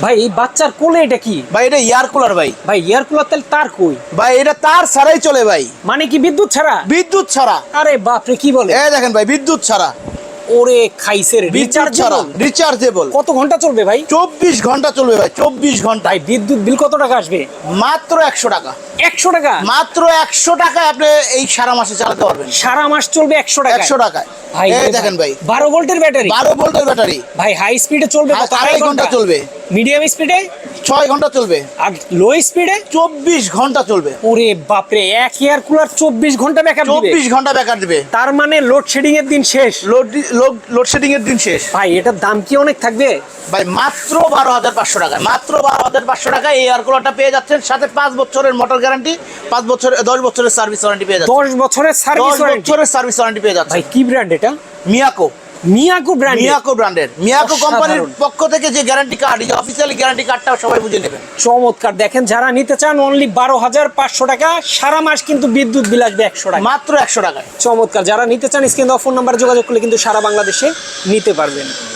ভাই এই বাচ্চার কোলে এটা কি? ভাই এটা এয়ার কুলার ভাই। ভাই এয়ার কুলার তাহলে তার কই? ভাই এটা তার ছাড়াই চলে ভাই, মানে কি বিদ্যুৎ ছাড়া? বিদ্যুৎ ছাড়া। আরে বাপরে কি বলে! এই দেখেন ভাই বিদ্যুৎ ছাড়া, ওরে খাইছে রে, বিদ্যুৎ ছাড়া, রিচার্জেবল। কত ঘন্টা চলবে ভাই? 24 ঘন্টা চলবে ভাই, 24 ঘন্টা। ভাই বিদ্যুৎ বিল কত টাকা আসবে? মাত্র 100 টাকা। 100 টাকা? মাত্র 100 টাকায় আপনি এই সারা মাসে চালাতে পারবেন। সারা মাস চলবে 100 টাকা? 100 টাকায়। ভাই এই দেখেন ভাই 12 ভোল্টের ব্যাটারি। 12 ভোল্টের ব্যাটারি ভাই হাই স্পিডে চলবে কত? আড়াই ঘন্টা চলবে। মিডিয়াম স্পিডে 6 ঘন্টা চলবে। আর লো স্পিডে 24 ঘন্টা চলবে। ওরে বাপরে, এক এয়ার কুলার 24 ঘন্টা ব্যাকআপ দিবে? 24 ঘন্টা ব্যাকআপ দিবে। তার মানে লোডশেডিং এর দিন শেষ। লোডশেডিং এর দিন শেষ। ভাই এটার দাম কি অনেক থাকবে? ভাই মাত্র 12,500 টাকা, মাত্র 12,500 টাকায় এই এয়ার কুলারটা পেয়ে যাচ্ছেন, সাথে 5 বছরের মোটর গ্যারান্টি, 10 বছরের সার্ভিস ওয়ারেন্টি পেয়ে যাচ্ছেন। 10 বছরের সার্ভিস 10 ওয়ারেন্টি? বছরের সার্ভিস ওয়ারেন্টি পেয়ে যাচ্ছেন। ভাই কি ব্র্যান্ড এটা? মিয়াকো। মিয়াকো ব্র্যান্ড? মিয়াকো ব্র্যান্ডের, মিয়াকো কোম্পানির অসাধারণ। পক্ষ থেকে যে গ্যারান্টি কার্ড, এই অফিসিয়ালি গ্যারান্টি কার্ডটা সবাই বুঝে নেবেন। চমৎকার। দেখেন যারা নিতে চান অনলি 12,500 টাকা, সারা মাস কিন্তু বিদ্যুৎ বিল আসবে 100 টাকা। মাত্র 100 টাকায়। চমৎকার। যারা নিতে চান স্ক্রিনে দেওয়া ফোন নাম্বারে যোগাযোগ করলে কিন্তু সারা বাংলাদেশে নিতে পারবেন।